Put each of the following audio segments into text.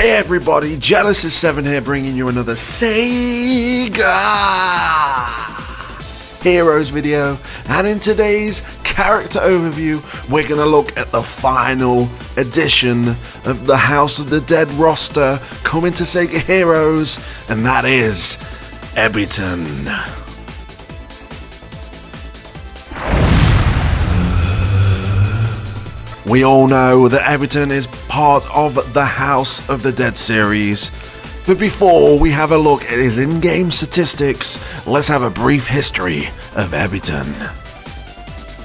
Hey everybody, Gilius7 here bringing you another SEGA Heroes video, and in today's character overview we're going to look at the final edition of the House of the Dead roster coming to SEGA Heroes, and that is Ebitan. We all know that Everton is part of the House of the Dead series, but before we have a look at his in-game statistics, let's have a brief history of Ebitan.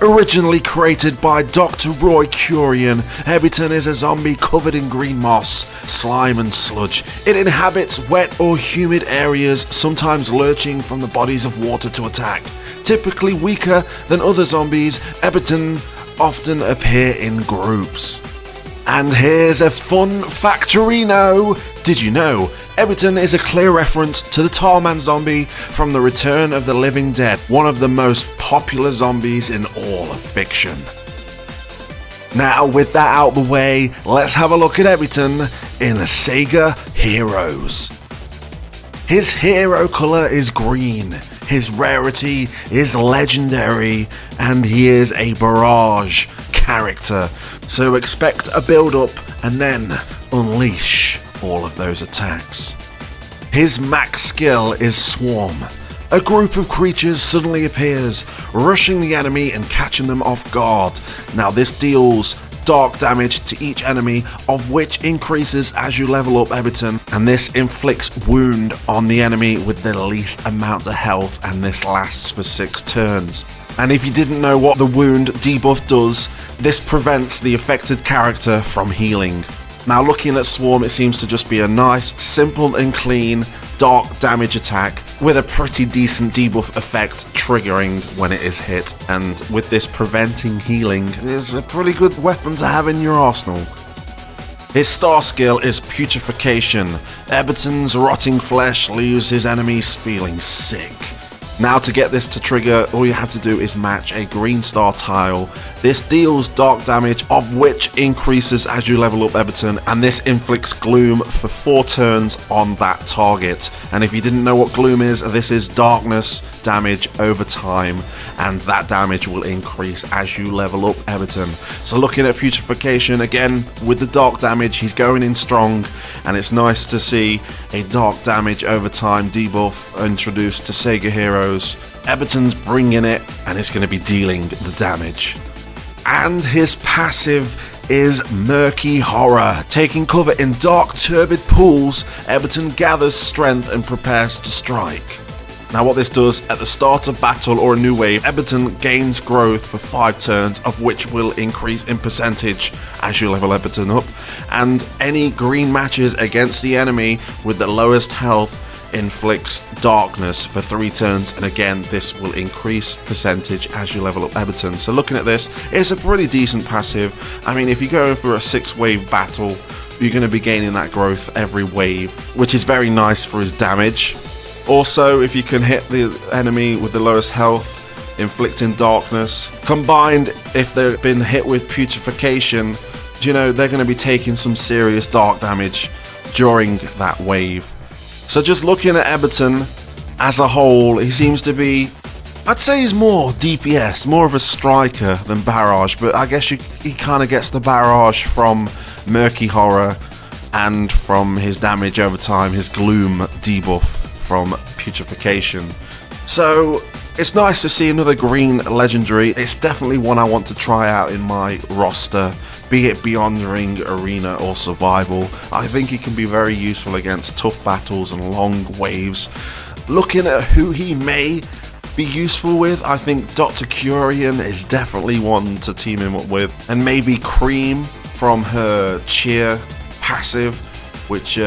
Originally created by Dr. Roy Curian, Ebitan is a zombie covered in green moss, slime and sludge. It inhabits wet or humid areas, sometimes lurching from the bodies of water to attack. Typically weaker than other zombies, Ebitan often appear in groups. And here's a fun factorino. Did you know Ebitan is a clear reference to the Tarman zombie from the Return of the Living Dead, one of the most popular zombies in all of fiction. Now with that out the way, let's have a look at Ebitan in SEGA Heroes. His hero colour is green. His rarity is legendary, and he is a barrage character, so expect a build up and then unleash all of those attacks. His max skill is Swarm. A group of creatures suddenly appears, rushing the enemy and catching them off guard. Now this deals dark damage to each enemy, of which increases as you level up Ebitan, and this inflicts wound on the enemy with the least amount of health, and this lasts for 6 turns. And if you didn't know what the wound debuff does, this prevents the affected character from healing. Now looking at Swarm, it seems to just be a nice, simple and clean dark damage attack with a pretty decent debuff effect triggering when it is hit, and with this preventing healing, it's a pretty good weapon to have in your arsenal. His star skill is Putrefaction. Ebitan's rotting flesh leaves his enemies feeling sick. Now to get this to trigger, all you have to do is match a green star tile. This deals dark damage, of which increases as you level up Ebitan, and this inflicts gloom for 4 turns on that target. And if you didn't know what gloom is, this is darkness damage over time, and that damage will increase as you level up Ebitan. So looking at Putrefaction, again with the dark damage, he's going in strong, and it's nice to see a dark damage over time debuff introduced to SEGA Heroes. Ebitan's bringing it, and it's going to be dealing the damage. And his passive is Murky Horror. Taking cover in dark turbid pools, Ebitan gathers strength and prepares to strike. Now what this does, at the start of battle or a new wave, Ebitan gains growth for 5 turns, of which will increase in percentage as you level Ebitan up, and any green matches against the enemy with the lowest health inflicts darkness for 3 turns, and again this will increase percentage as you level up Ebitan. So looking at this, it's a pretty decent passive. I mean, if you go for a 6-wave battle, you're going to be gaining that growth every wave, which is very nice for his damage. Also, if you can hit the enemy with the lowest health, inflicting darkness, combined if they've been hit with Putrefaction, you know, they're going to be taking some serious dark damage during that wave. So just looking at Ebitan as a whole, he seems to be, I'd say he's more DPS, more of a striker than barrage, but I guess he kind of gets the barrage from Murky Horror and from his damage over time, his gloom debuff from Putrefaction. So it's nice to see another green legendary. It's definitely one I want to try out in my roster, be it Beyond Ring, Arena or Survival. I think he can be very useful against tough battles and long waves. Looking at who he may be useful with, I think Dr. Curian is definitely one to team him up with, and maybe Cream from her Cheer passive, which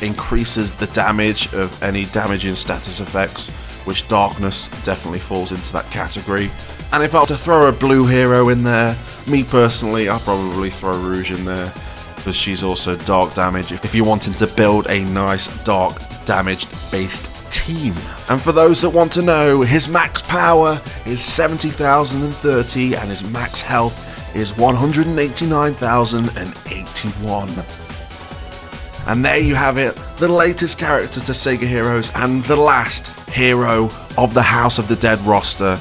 increases the damage of any damaging status effects, which darkness definitely falls into that category. And if I were to throw a blue hero in there, me personally, I'll probably throw Rouge in there, because she's also dark damage if you're wanting to build a nice dark damaged based team. And for those that want to know, his max power is 70,030 and his max health is 189,081. And there you have it, the latest character to SEGA Heroes and the last hero of the House of the Dead roster,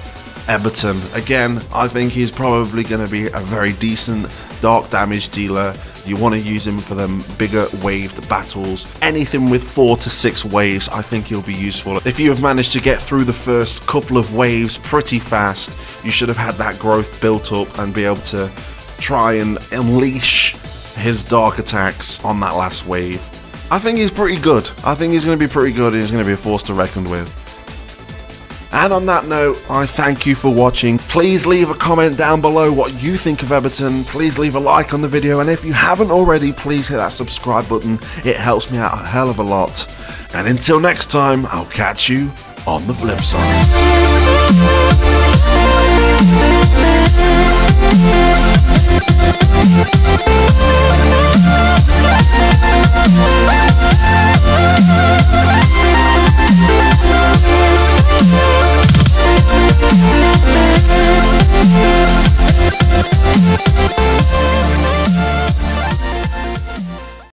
Ebitan. Again, I think he's probably going to be a very decent dark damage dealer. You want to use him for them bigger waved battles. Anything with 4 to 6 waves, I think he'll be useful. If you have managed to get through the first couple of waves pretty fast, you should have had that growth built up and be able to try and unleash his dark attacks on that last wave. I think he's pretty good. I think he's going to be pretty good and he's going to be a force to reckon with. And on that note, I thank you for watching. Please leave a comment down below what you think of Everton. Please leave a like on the video, and if you haven't already, please hit that subscribe button. It helps me out a hell of a lot. And until next time, I'll catch you on the flip side.